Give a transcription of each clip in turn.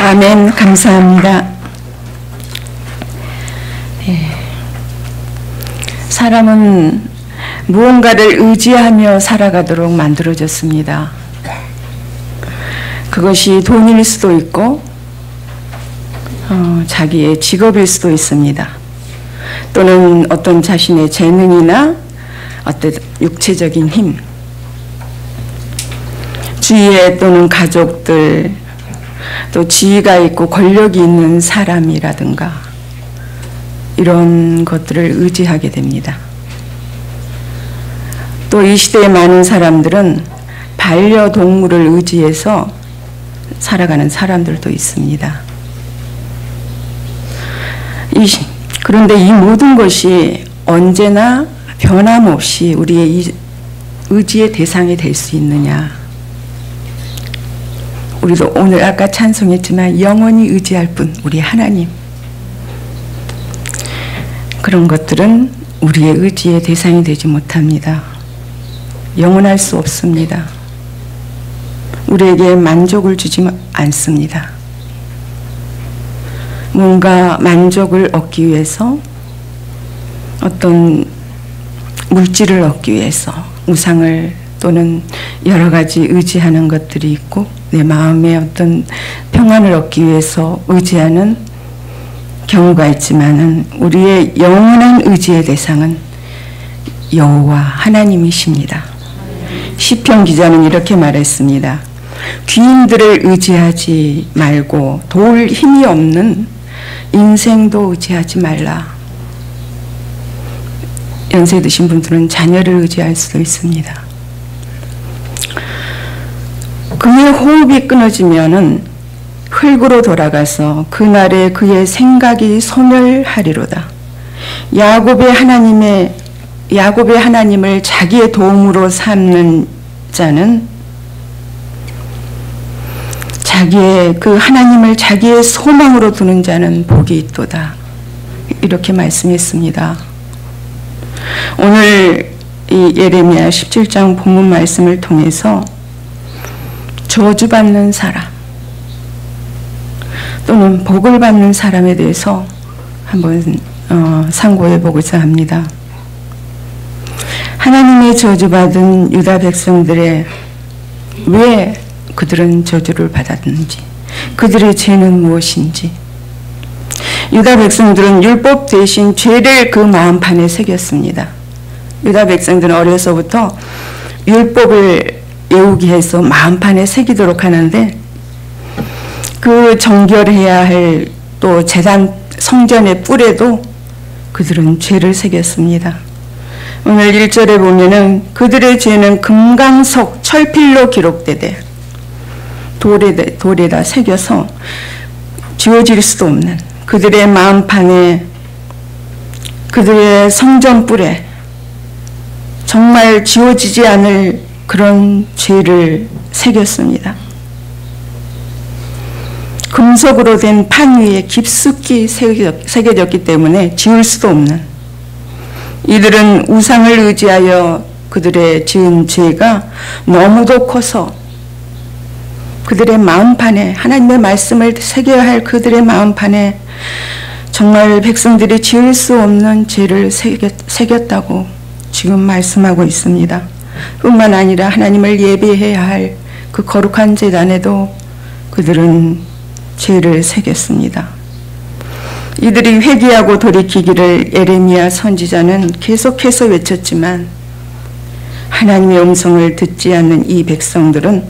아멘. 감사합니다. 사람은 무언가를 의지하며 살아가도록 만들어졌습니다. 그것이 돈일 수도 있고 자기의 직업일 수도 있습니다. 또는 어떤 자신의 재능이나 어떤 육체적인 힘, 주위에 또는 가족들, 또 지위가 있고 권력이 있는 사람이라든가 이런 것들을 의지하게 됩니다. 또 이 시대에 많은 사람들은 반려동물을 의지해서 살아가는 사람들도 있습니다. 그런데 이 모든 것이 언제나 변함없이 우리의 의지의 대상이 될 수 있느냐? 우리도 오늘 아까 찬송했지만 영원히 의지할 분, 우리 하나님. 그런 것들은 우리의 의지의 대상이 되지 못합니다. 영원할 수 없습니다. 우리에게 만족을 주지 않습니다. 뭔가 만족을 얻기 위해서, 어떤 물질을 얻기 위해서 우상을 또는 여러 가지 의지하는 것들이 있고, 내 마음에 어떤 평안을 얻기 위해서 의지하는 경우가 있지만은 우리의 영원한 의지의 대상은 여호와 하나님이십니다. 시편 기자는 이렇게 말했습니다. 귀인들을 의지하지 말고 도울 힘이 없는 인생도 의지하지 말라. 연세 드신 분들은 자녀를 의지할 수도 있습니다. 그의 호흡이 끊어지면은 흙으로 돌아가서 그날에 그의 생각이 소멸하리로다. 야곱의 하나님을 자기의 도움으로 삼는 자는 그 하나님을 자기의 소망으로 두는 자는 복이 있도다. 이렇게 말씀했습니다. 오늘 이 예레미야 17장 본문 말씀을 통해서 저주받는 사람 또는 복을 받는 사람에 대해서 한번 상고해 보고자 합니다. 하나님의 저주받은 유다 백성들의 왜 그들은 저주를 받았는지, 그들의 죄는 무엇인지. 유다 백성들은 율법 대신 죄를 그 마음판에 새겼습니다. 유다 백성들은 어려서부터 율법을 외우게 해서 마음판에 새기도록 하는데, 그 정결해야 할 또 제단 성전의 뿔에도 그들은 죄를 새겼습니다. 오늘 1절에 보면은 그들의 죄는 금강석 철필로 기록되되 돌에다 새겨서 지워질 수도 없는, 그들의 마음판에, 그들의 성전 뿔에 정말 지워지지 않을 그런 죄를 새겼습니다. 금속으로 된 판 위에 깊숙이 새겨졌기 때문에 지울 수도 없는, 이들은 우상을 의지하여 그들의 지은 죄가 너무도 커서 그들의 마음판에, 하나님의 말씀을 새겨야 할 그들의 마음판에 정말 백성들이 지을 수 없는 죄를 새겼다고 지금 말씀하고 있습니다. 뿐만 아니라 하나님을 예배해야 할 그 거룩한 제단에도 그들은 죄를 새겼습니다. 이들이 회개하고 돌이키기를 예레미야 선지자는 계속해서 외쳤지만 하나님의 음성을 듣지 않는 이 백성들은,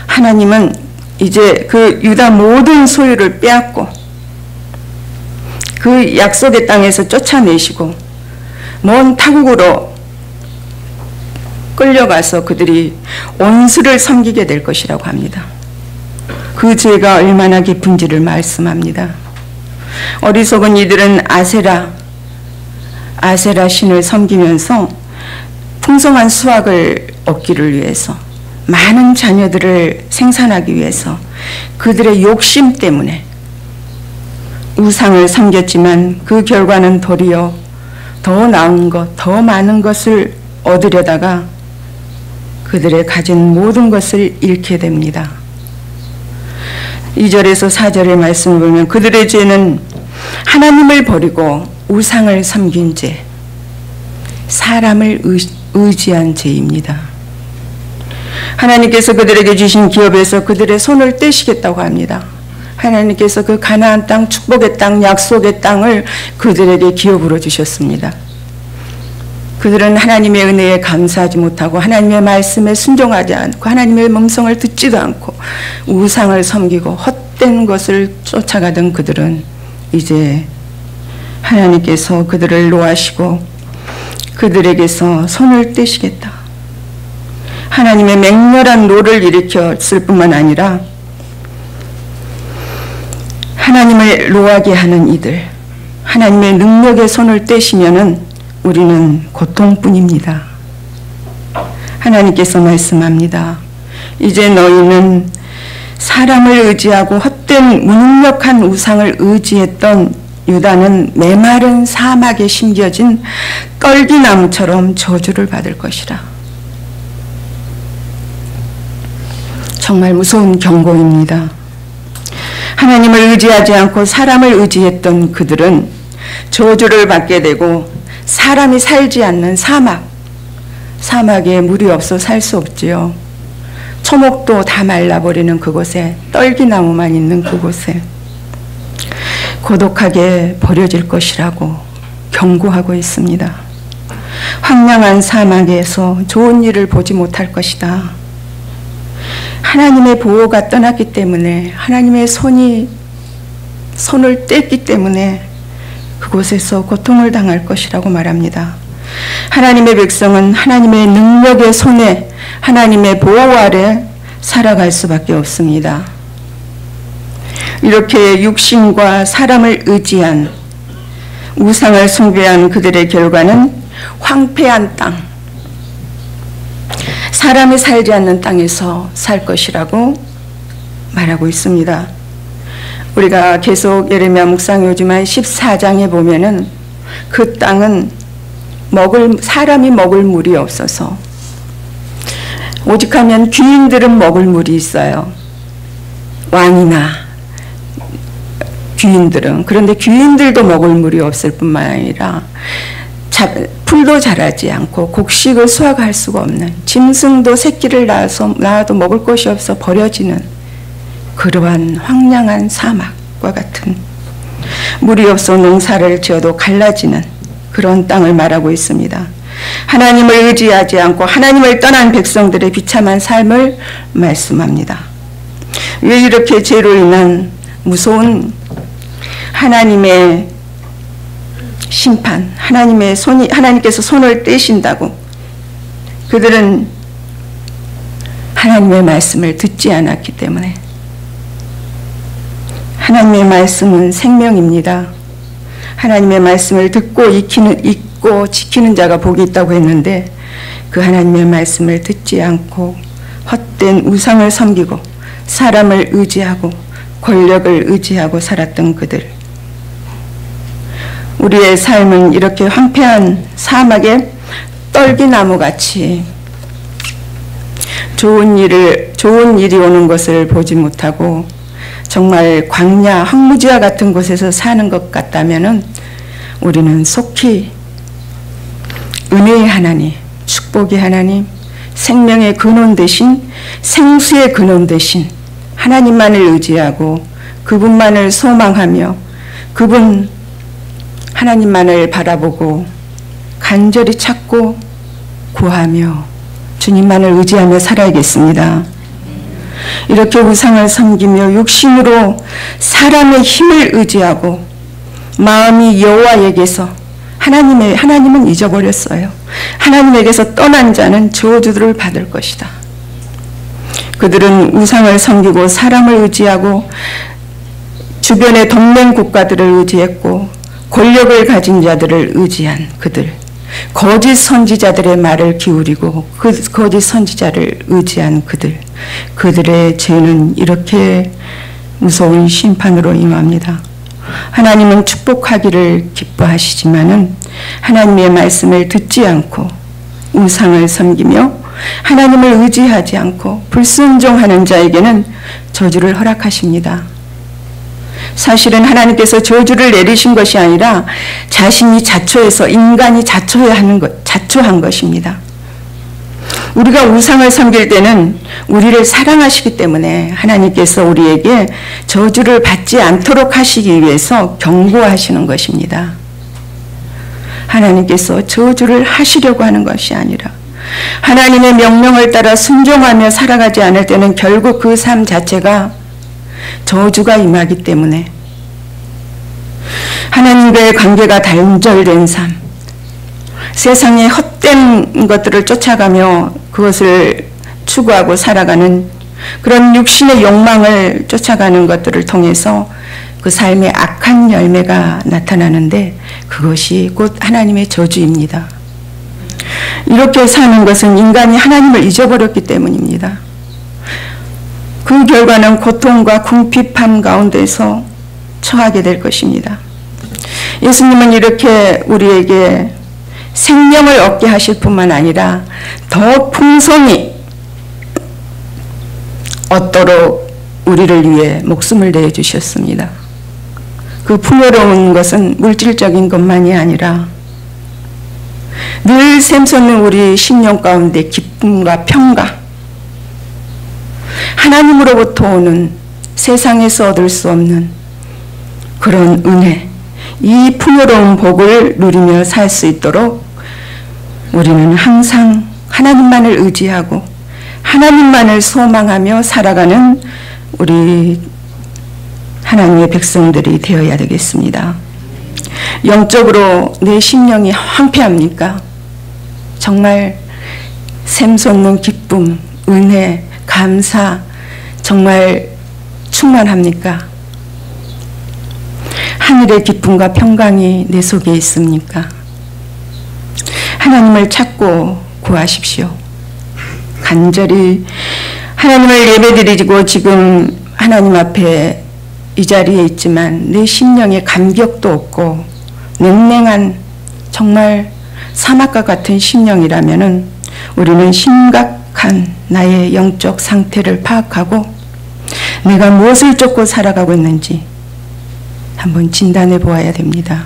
하나님은 이제 그 유다 모든 소유를 빼앗고 그 약속의 땅에서 쫓아내시고 먼 타국으로 끌려가서 그들이 온수를 섬기게 될 것이라고 합니다. 그 죄가 얼마나 깊은지를 말씀합니다. 어리석은 이들은 아세라 신을 섬기면서 풍성한 수확을 얻기를 위해서, 많은 자녀들을 생산하기 위해서 그들의 욕심 때문에 우상을 섬겼지만 그 결과는 도리어 더 나은 것, 더 많은 것을 얻으려다가 그들의 가진 모든 것을 잃게 됩니다. 2절에서 4절의 말씀을 보면 그들의 죄는 하나님을 버리고 우상을 섬긴 죄, 사람을 의지한 죄입니다. 하나님께서 그들에게 주신 기업에서 그들의 손을 떼시겠다고 합니다. 하나님께서 그 가나안 땅, 축복의 땅, 약속의 땅을 그들에게 기업으로 주셨습니다. 그들은 하나님의 은혜에 감사하지 못하고 하나님의 말씀에 순종하지 않고 하나님의 음성을 듣지도 않고 우상을 섬기고 헛된 것을 쫓아가던 그들은 이제 하나님께서 그들을 노하시고 그들에게서 손을 떼시겠다. 하나님의 맹렬한 노를 일으켰을 뿐만 아니라 하나님을 노하게 하는 이들, 하나님의 능력의 손을 떼시면은 우리는 고통뿐입니다. 하나님께서 말씀합니다. 이제 너희는 사람을 의지하고 헛된 무능력한 우상을 의지했던 유다는 메마른 사막에 심겨진 떨기나무처럼 저주를 받을 것이라. 정말 무서운 경고입니다. 하나님을 의지하지 않고 사람을 의지했던 그들은 저주를 받게 되고 사람이 살지 않는 사막에 물이 없어 살 수 없지요. 초목도 다 말라버리는 그곳에, 떨기나무만 있는 그곳에 고독하게 버려질 것이라고 경고하고 있습니다. 황량한 사막에서 좋은 일을 보지 못할 것이다. 하나님의 보호가 떠났기 때문에, 하나님의 손을 뗐기 때문에 그곳에서 고통을 당할 것이라고 말합니다. 하나님의 백성은 하나님의 능력의 손에, 하나님의 보호 아래 살아갈 수밖에 없습니다. 이렇게 육신과 사람을 의지한, 우상을 숭배한 그들의 결과는 황폐한 땅, 사람이 살지 않는 땅에서 살 것이라고 말하고 있습니다. 우리가 계속 예레미야 묵상해 오지만 14장에 보면은 그 땅은 사람이 먹을 물이 없어서, 오직하면 귀인들은 먹을 물이 있어요. 왕이나 귀인들은. 그런데 귀인들도 먹을 물이 없을 뿐만 아니라 풀도 자라지 않고 곡식을 수확할 수가 없는, 짐승도 새끼를 낳아도 먹을 것이 없어 버려지는 그러한 황량한 사막과 같은, 물이 없어 농사를 지어도 갈라지는 그런 땅을 말하고 있습니다. 하나님을 의지하지 않고 하나님을 떠난 백성들의 비참한 삶을 말씀합니다. 왜 이렇게 죄로 인한 무서운 하나님의 심판, 하나님께서 손을 떼신다고? 그들은 하나님의 말씀을 듣지 않았기 때문에. 하나님의 말씀은 생명입니다. 하나님의 말씀을 듣고 읽고 지키는 자가 복이 있다고 했는데, 그 하나님의 말씀을 듣지 않고 헛된 우상을 섬기고 사람을 의지하고 권력을 의지하고 살았던 그들, 우리의 삶은 이렇게 황폐한 사막의 떨기나무같이 좋은 일이 오는 것을 보지 못하고 정말 광야, 황무지와 같은 곳에서 사는 것 같다면은 우리는 속히 은혜의 하나님, 축복의 하나님, 생명의 근원 되신, 생수의 근원 되신 하나님만을 의지하고 그분만을 소망하며 하나님만을 바라보고 간절히 찾고 구하며 주님만을 의지하며 살아야겠습니다. 이렇게 우상을 섬기며 육신으로 사람의 힘을 의지하고 마음이 여호와에게서, 하나님은 잊어버렸어요. 하나님에게서 떠난 자는 저주를 받을 것이다. 그들은 우상을 섬기고 사람을 의지하고 주변의 동맹 국가들을 의지했고 권력을 가진 자들을 의지한 그들, 거짓 선지자들의 말을 기울이고 그 거짓 선지자를 의지한 그들의 죄는 이렇게 무서운 심판으로 임합니다. 하나님은 축복하기를 기뻐하시지만은 하나님의 말씀을 듣지 않고 우상을 섬기며 하나님을 의지하지 않고 불순종하는 자에게는 저주를 허락하십니다. 사실은 하나님께서 저주를 내리신 것이 아니라 자신이 자초해서 인간이 자초한 것입니다. 우리가 우상을 섬길 때는 우리를 사랑하시기 때문에 하나님께서 우리에게 저주를 받지 않도록 하시기 위해서 경고하시는 것입니다. 하나님께서 저주를 하시려고 하는 것이 아니라 하나님의 명령을 따라 순종하며 살아가지 않을 때는 결국 그 삶 자체가 저주가 임하기 때문에 하나님과의 관계가 단절된 삶, 세상의 헛된 것들을 쫓아가며 그것을 추구하고 살아가는 그런 육신의 욕망을 쫓아가는 것들을 통해서 그 삶의 악한 열매가 나타나는데 그것이 곧 하나님의 저주입니다. 이렇게 사는 것은 인간이 하나님을 잊어버렸기 때문입니다. 그 결과는 고통과 궁핍함 가운데서 처하게 될 것입니다. 예수님은 이렇게 우리에게 생명을 얻게 하실 뿐만 아니라 더 풍성히 얻도록 우리를 위해 목숨을 내주셨습니다. 그 풍요로운 것은 물질적인 것만이 아니라 늘 샘솟는 우리 심령 가운데 기쁨과 평강, 하나님으로부터 오는 세상에서 얻을 수 없는 그런 은혜, 이 풍요로운 복을 누리며 살 수 있도록 우리는 항상 하나님만을 의지하고 하나님만을 소망하며 살아가는 우리 하나님의 백성들이 되어야 되겠습니다. 영적으로 내 심령이 황폐합니까? 정말 샘솟는 기쁨, 은혜, 감사 정말 충만합니까? 하늘의 기쁨과 평강이 내 속에 있습니까? 하나님을 찾고 구하십시오. 간절히 하나님을 예배드리고 지금 하나님 앞에 이 자리에 있지만 내 심령에 감격도 없고 냉랭한 정말 사막과 같은 심령이라면은 우리는 심각한 나의 영적 상태를 파악하고 내가 무엇을 쫓고 살아가고 있는지 한번 진단해 보아야 됩니다.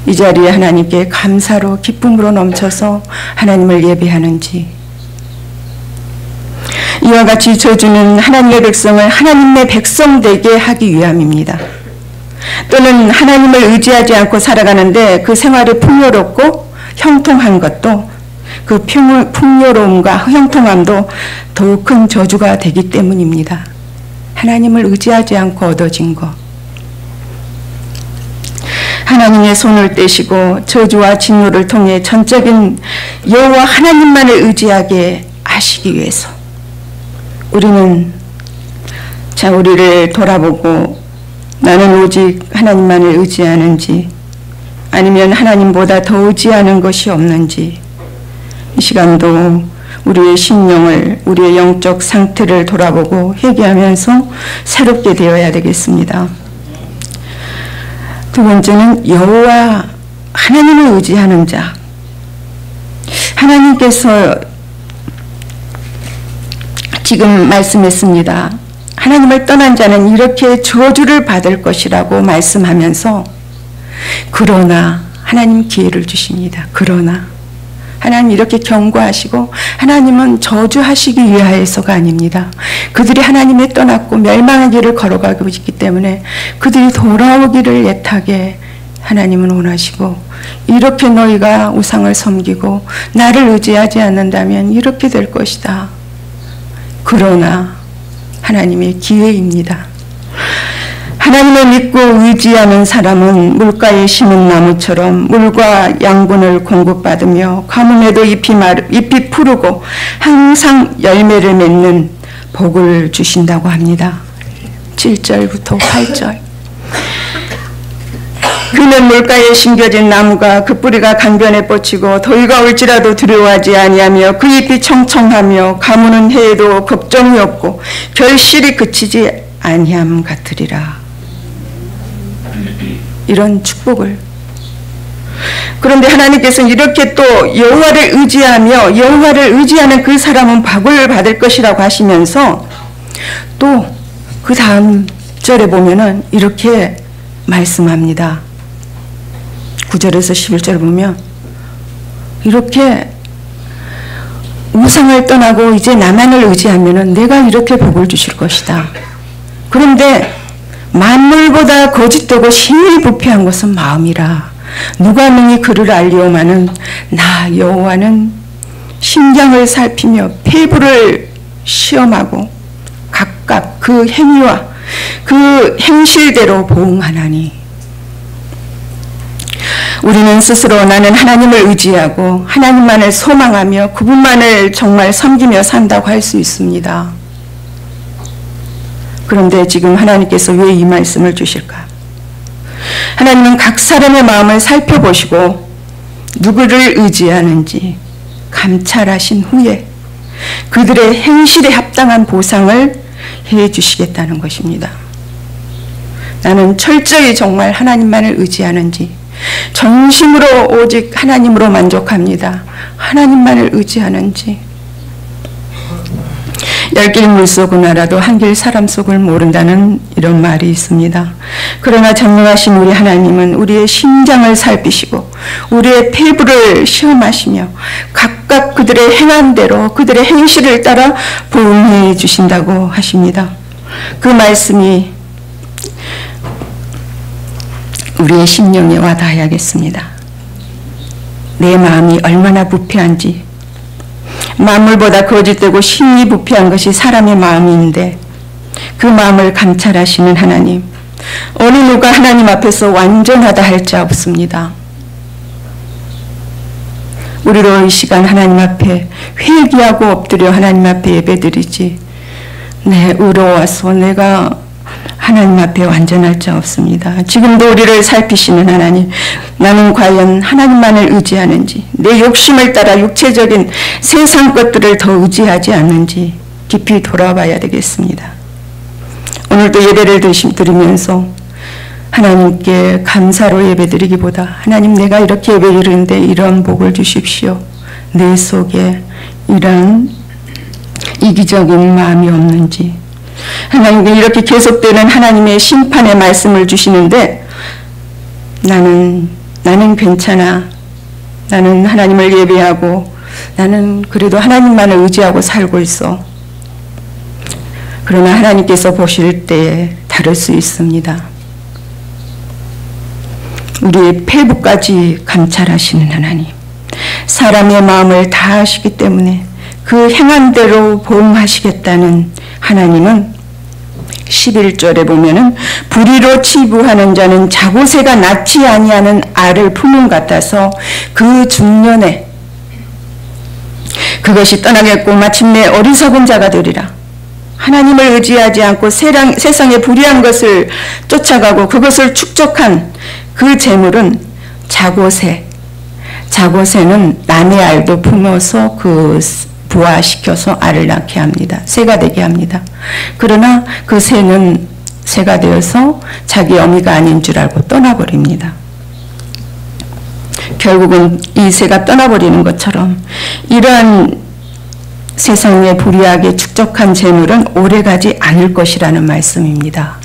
이 자리에 하나님께 감사로 기쁨으로 넘쳐서 하나님을 예배하는지, 이와 같이 저주는 하나님의 백성을 하나님의 백성 되게 하기 위함입니다. 또는 하나님을 의지하지 않고 살아가는데 그 생활이 풍요롭고 형통한 것도 그 풍요로움과 형통함도 더욱 큰 저주가 되기 때문입니다. 하나님을 의지하지 않고 얻어진 것, 하나님의 손을 떼시고 저주와 진노를 통해 전적인 여호와 하나님만을 의지하게 하시기 위해서 우리는 우리를 돌아보고 나는 오직 하나님만을 의지하는지 아니면 하나님보다 더 의지하는 것이 없는지 이 시간도 우리의 심령을, 우리의 영적 상태를 돌아보고 회개하면서 새롭게 되어야 되겠습니다. 두 번째는 여호와 하나님을 의지하는 자. 하나님께서 지금 말씀했습니다. 하나님을 떠난 자는 이렇게 저주를 받을 것이라고 말씀하면서 그러나 하나님 기회를 주십니다. 그러나 하나님 이렇게 경고하시고 하나님은 저주하시기 위하여서가 아닙니다. 그들이 하나님을 떠났고 멸망의 길을 걸어가고 있기 때문에 그들이 돌아오기를 애타게 하나님은 원하시고 이렇게 너희가 우상을 섬기고 나를 의지하지 않는다면 이렇게 될 것이다. 그러나 하나님의 기회입니다. 하나님을 믿고 의지하는 사람은 물가에 심은 나무처럼 물과 양분을 공급받으며 가뭄에도 잎이 푸르고 항상 열매를 맺는 복을 주신다고 합니다. 7절부터 8절. 그는 물가에 심겨진 나무가 그 뿌리가 강변에 뻗치고 더위가 올지라도 두려워하지 아니하며 그 잎이 청청하며 가무는 해에도 걱정이 없고 결실이 그치지 아니함 같으리라. 이런 축복을 그런데 하나님께서는 이렇게 또 여호와를 의지하며 여호와를 의지하는 그 사람은 복을 받을 것이라고 하시면서 또 그 다음 절에 보면은 이렇게 말씀합니다. 9절에서 11절 보면 이렇게 우상을 떠나고 이제 나만을 의지하면은 내가 이렇게 복을 주실 것이다. 그런데 만물보다 거짓되고 심히 부패한 것은 마음이라. 누가 능히 그를 알리오마는 나 여호와는 심장을 살피며 폐부를 시험하고 각각 그 행위와 그 행실대로 보응하나니. 우리는 스스로 나는 하나님을 의지하고 하나님만을 소망하며 그분만을 정말 섬기며 산다고 할 수 있습니다. 그런데 지금 하나님께서 왜 이 말씀을 주실까? 하나님은 각 사람의 마음을 살펴보시고 누구를 의지하는지 감찰하신 후에 그들의 행실에 합당한 보상을 해 주시겠다는 것입니다. 나는 철저히 정말 하나님만을 의지하는지 전심으로 오직 하나님으로 만족합니다. 하나님만을 의지하는지. 열 길 물속은 알아도 한 길 사람 속을 모른다는 이런 말이 있습니다. 그러나 전능하신 우리 하나님은 우리의 심장을 살피시고 우리의 폐부를 시험하시며 각각 그들의 행한 대로 그들의 행실을 따라 보응해 주신다고 하십니다. 그 말씀이 우리의 심령에 와닿아야겠습니다. 내 마음이 얼마나 부패한지. 만물보다 거짓되고 심히 부패한 것이 사람의 마음인데 그 마음을 감찰하시는 하나님, 어느 누가 하나님 앞에서 완전하다 할 자 없습니다. 우리로 이 시간 하나님 앞에 회개하고 엎드려 하나님 앞에 예배드리지 내 의로워서 내가 하나님 앞에 완전할 자 없습니다. 지금도 우리를 살피시는 하나님, 나는 과연 하나님만을 의지하는지, 내 욕심을 따라 육체적인 세상 것들을 더 의지하지 않는지 깊이 돌아봐야 되겠습니다. 오늘도 예배를 드리면서 하나님께 감사로 예배드리기보다 하나님 내가 이렇게 예배드리는데 이런 복을 주십시오. 내 속에 이런 이기적인 마음이 없는지, 하나님께 이렇게 계속되는 하나님의 심판의 말씀을 주시는데 나는 괜찮아. 나는 하나님을 예배하고 나는 그래도 하나님만을 의지하고 살고 있어. 그러나 하나님께서 보실 때에 다를 수 있습니다. 우리의 폐부까지 감찰하시는 하나님, 사람의 마음을 다 아시기 때문에 그 행한 대로 보응하시겠다는 하나님은 11절에 보면은 불의로 치부하는 자는 자고새가 낳지 아니하는 알을 품은 같아서 그 중년에 그것이 떠나겠고 마침내 어리석은 자가 되리라. 하나님을 의지하지 않고 세상의 불의한 것을 쫓아가고 그것을 축적한 그 재물은 자고새는 남의 알도 품어서 그 부화시켜서 알을 낳게 합니다. 새가 되게 합니다. 그러나 그 새는 새가 되어서 자기 어미가 아닌 줄 알고 떠나버립니다. 결국은 이 새가 떠나버리는 것처럼 이러한 세상에 불의하게 축적한 재물은 오래가지 않을 것이라는 말씀입니다.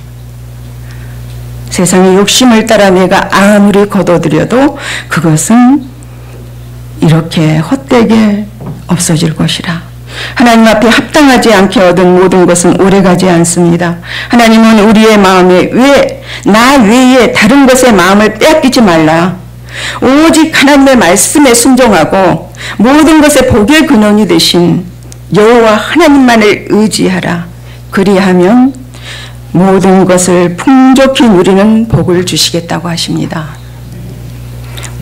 세상의 욕심을 따라 내가 아무리 거둬들여도 그것은 이렇게 헛되게 없어질 것이라. 하나님 앞에 합당하지 않게 얻은 모든 것은 오래가지 않습니다. 하나님은 우리의 마음에 나 외에 다른 것에 마음을 빼앗기지 말라. 오직 하나님의 말씀에 순종하고 모든 것의 복의 근원이 되신 여호와 하나님만을 의지하라. 그리하면 모든 것을 풍족히 누리는 복을 주시겠다고 하십니다.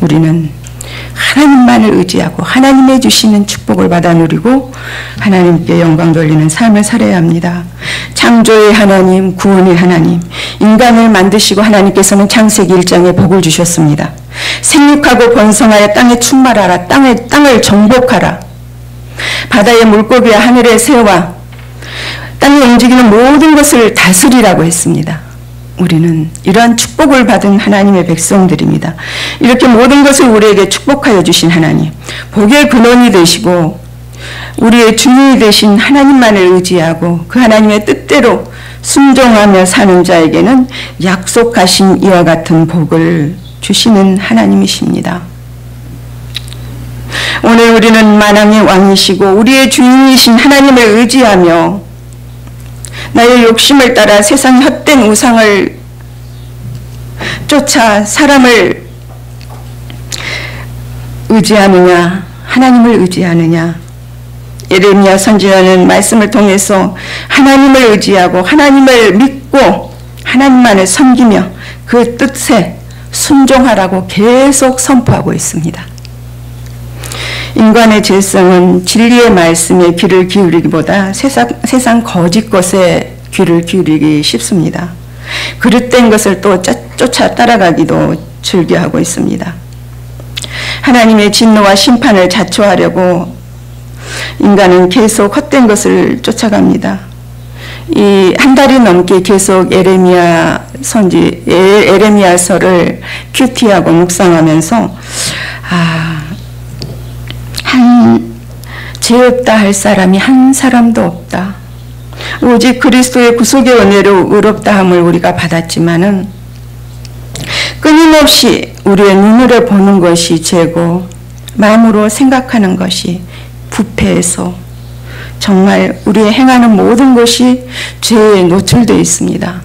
우리는 하나님만을 의지하고 하나님의 주시는 축복을 받아 누리고 하나님께 영광 돌리는 삶을 살아야 합니다. 창조의 하나님, 구원의 하나님, 인간을 만드시고 하나님께서는 창세기 1장에 복을 주셨습니다. 생육하고 번성하여 땅에 충만하라. 땅을 정복하라. 바다의 물고기와 하늘의 새와 땅에 움직이는 모든 것을 다스리라고 했습니다. 우리는 이러한 축복을 받은 하나님의 백성들입니다. 이렇게 모든 것을 우리에게 축복하여 주신 하나님, 복의 근원이 되시고 우리의 주인이 되신 하나님만을 의지하고 그 하나님의 뜻대로 순종하며 사는 자에게는 약속하신 이와 같은 복을 주시는 하나님이십니다. 오늘 우리는 만왕의 왕이시고 우리의 주인이신 하나님을 의지하며 나의 욕심을 따라 세상 헛된 우상을 쫓아 사람을 의지하느냐, 하나님을 의지하느냐. 예레미야 선지자는 말씀을 통해서 하나님을 의지하고 하나님을 믿고 하나님만을 섬기며 그 뜻에 순종하라고 계속 선포하고 있습니다. 인간의 죄성은 진리의 말씀에 귀를 기울이기보다 세상 거짓 것에 귀를 기울이기 쉽습니다. 그릇된 것을 또 쫓아 따라가기도 즐겨하고 있습니다. 하나님의 진노와 심판을 자초하려고 인간은 계속 헛된 것을 쫓아갑니다. 이 한 달이 넘게 계속 에레미야서를 큐티하고 묵상하면서 죄 없다 할 사람이 한 사람도 없다. 오직 그리스도의 구속의 은혜로 의롭다함을 우리가 받았지만은 끊임없이 우리의 눈으로 보는 것이 죄고 마음으로 생각하는 것이 부패해서 정말 우리의 행하는 모든 것이 죄에 노출되어 있습니다.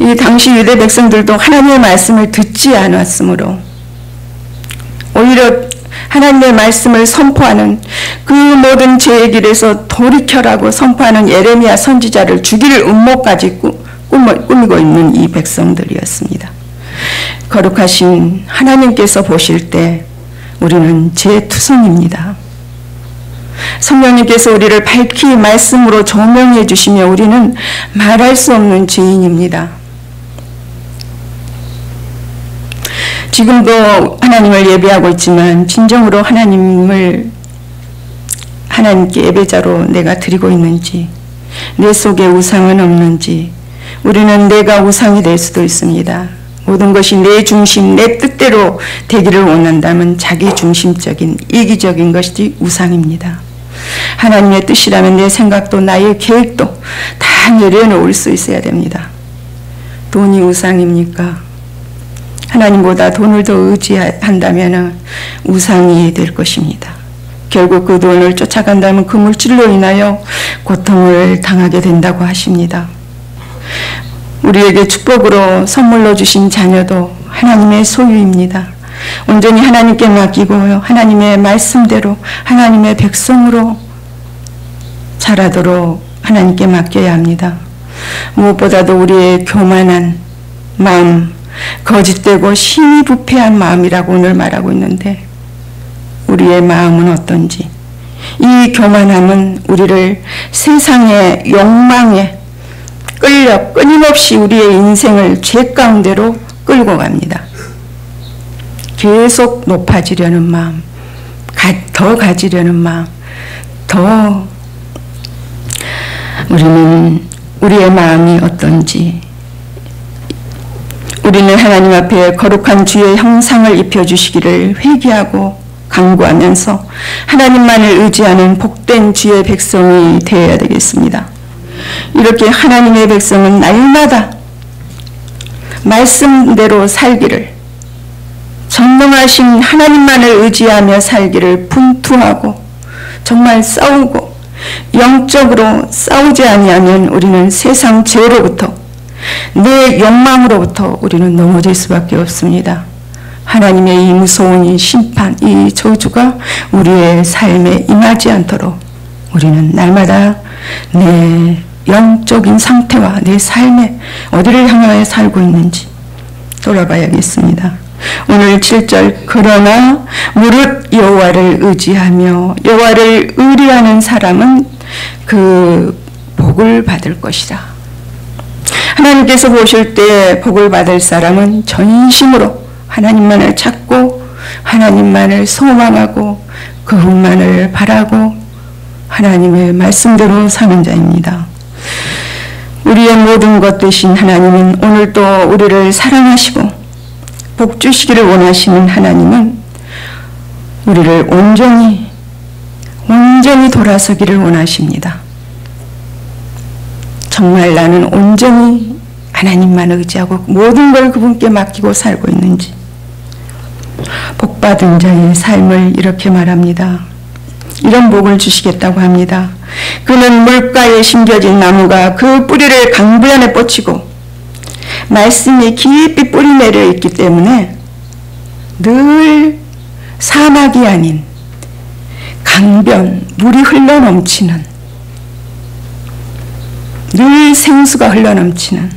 이 당시 유대 백성들도 하나님의 말씀을 듣지 않았으므로 오히려 하나님의 말씀을 선포하는 그 모든 죄의 길에서 돌이켜라고 선포하는 예레미야 선지자를 죽일 음모까지 꾸미고 있는 이 백성들이었습니다. 거룩하신 하나님께서 보실 때 우리는 죄투성입니다. 성령님께서 우리를 밝히 말씀으로 조명해 주시며 우리는 말할 수 없는 죄인입니다. 지금도 하나님을 예배하고 있지만 진정으로 하나님께 예배자로 내가 드리고 있는지, 내 속에 우상은 없는지, 우리는 내가 우상이 될 수도 있습니다. 모든 것이 내 중심, 내 뜻대로 되기를 원한다면 자기 중심적인 이기적인 것이 우상입니다. 하나님의 뜻이라면 내 생각도 나의 계획도 다 내려놓을 수 있어야 됩니다. 돈이 우상입니까? 하나님보다 돈을 더 의지한다면 우상이 될 것입니다. 결국 그 돈을 쫓아간다면 그 물질로 인하여 고통을 당하게 된다고 하십니다. 우리에게 축복으로 선물로 주신 자녀도 하나님의 소유입니다. 온전히 하나님께 맡기고 하나님의 말씀대로 하나님의 백성으로 자라도록 하나님께 맡겨야 합니다. 무엇보다도 우리의 교만한 마음, 거짓되고 심히 부패한 마음이라고 오늘 말하고 있는데 우리의 마음은 어떤지, 이 교만함은 우리를 세상의 욕망에 끌려 끊임없이 우리의 인생을 죄 가운데로 끌고 갑니다. 계속 높아지려는 마음, 더 가지려는 마음, 더 우리의 마음이 어떤지, 우리는 하나님 앞에 거룩한 주의 형상을 입혀주시기를 회개하고 간구하면서 하나님만을 의지하는 복된 주의 백성이 되어야 되겠습니다. 이렇게 하나님의 백성은 날마다 말씀대로 살기를, 전능하신 하나님만을 의지하며 살기를 분투하고 정말 싸우고 영적으로 싸우지 아니하면 우리는 세상 죄로부터, 내 욕망으로부터 우리는 넘어질 수밖에 없습니다. 하나님의 이 무서운 이 심판, 이 저주가 우리의 삶에 임하지 않도록 우리는 날마다 내 영적인 상태와 내 삶에 어디를 향하여 살고 있는지 돌아봐야겠습니다. 오늘 7절, 그러나 무릇 여호와를 의지하며 여호와를 의리하는 사람은 그 복을 받을 것이다. 하나님께서 보실 때 복을 받을 사람은 전심으로 하나님만을 찾고 하나님만을 소망하고 그분만을 바라고 하나님의 말씀대로 사는 자입니다. 우리의 모든 것 되신 하나님은 오늘도 우리를 사랑하시고 복 주시기를 원하시는 하나님은 우리를 온전히 돌아서기를 원하십니다. 정말 나는 온전히 하나님만 의지하고 모든 걸 그분께 맡기고 살고 있는지. 복받은 자의 삶을 이렇게 말합니다. 이런 복을 주시겠다고 합니다. 그는 물가에 심겨진 나무가 그 뿌리를 강불 뻗치고 말씀이 깊이 뿌리 내려 있기 때문에 늘 사막이 아닌 강변, 물이 흘러넘치는, 늘 생수가 흘러넘치는,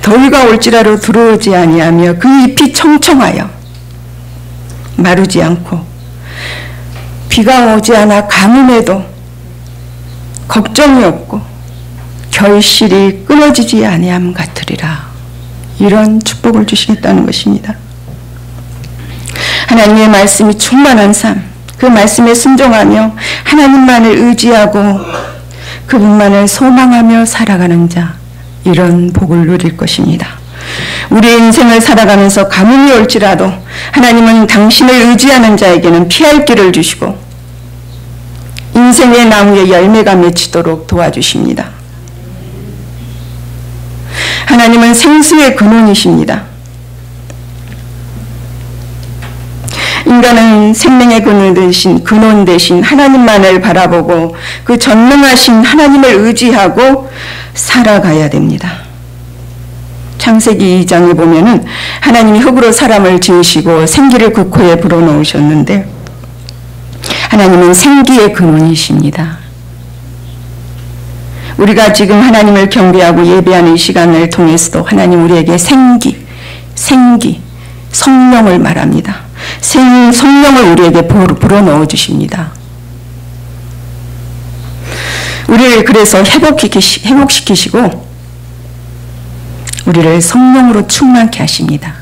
더위가 올지라도 들어오지 아니하며 그 잎이 청청하여 마르지 않고 비가 오지 않아 가뭄에도 걱정이 없고 결실이 끊어지지 아니함 같으리라. 이런 축복을 주시겠다는 것입니다. 하나님의 말씀이 충만한 삶, 그 말씀에 순종하며 하나님만을 의지하고 그분만을 소망하며 살아가는 자, 이런 복을 누릴 것입니다. 우리의 인생을 살아가면서 가뭄이 올지라도 하나님은 당신을 의지하는 자에게는 피할 길을 주시고 인생의 나무에 열매가 맺히도록 도와주십니다. 하나님은 생수의 근원이십니다. 인간은 생명의 근원 되신 하나님만을 바라보고 그 전능하신 하나님을 의지하고 살아가야 됩니다. 창세기 2장에 보면은 하나님이 흙으로 사람을 지으시고 생기를 그 코에 불어넣으셨는데 하나님은 생기의 근원이십니다. 우리가 지금 하나님을 경배하고 예배하는 이 시간을 통해서도 하나님 우리에게 생기, 성령을 말합니다. 성령을 우리에게 불어넣어 주십니다. 우리를 그래서 회복시키시고 우리를 성령으로 충만케 하십니다.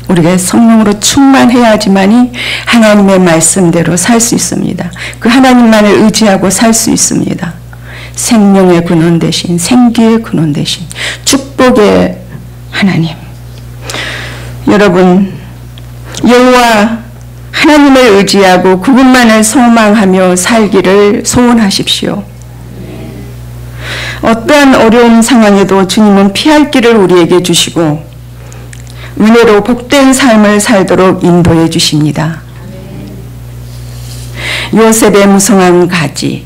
우리가 성령으로 충만해야지만이 하나님의 말씀대로 살 수 있습니다. 그 하나님만을 의지하고 살 수 있습니다. 생명의 근원 되신, 생기의 근원 되신 축복의 하나님. 여러분, 여호와 하나님을 의지하고 그분만을 소망하며 살기를 소원하십시오. 어떠한 어려운 상황에도 주님은 피할 길을 우리에게 주시고 은혜로 복된 삶을 살도록 인도해 주십니다. 요셉의 무성한 가지,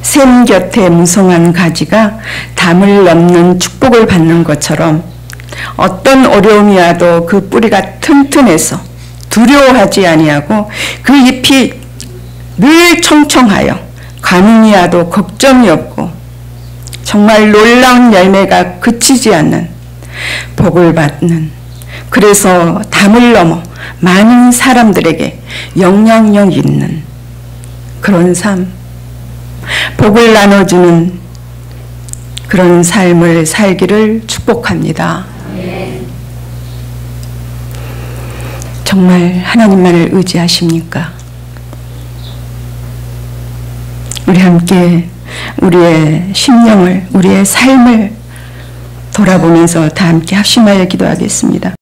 샘 곁에 무성한 가지가 담을 넘는 축복을 받는 것처럼 어떤 어려움이 와도 그 뿌리가 튼튼해서 두려워하지 아니하고 그 잎이 늘 청청하여 가뭄이 와도 걱정이 없고 정말 놀라운 열매가 그치지 않는 복을 받는, 그래서 담을 넘어 많은 사람들에게 영향력 있는 그런 삶, 복을 나눠주는 그런 삶을 살기를 축복합니다. 정말 하나님만을 의지하십니까? 우리 함께 우리의 심령을, 우리의 삶을 돌아보면서 다 함께 합심하여 기도하겠습니다.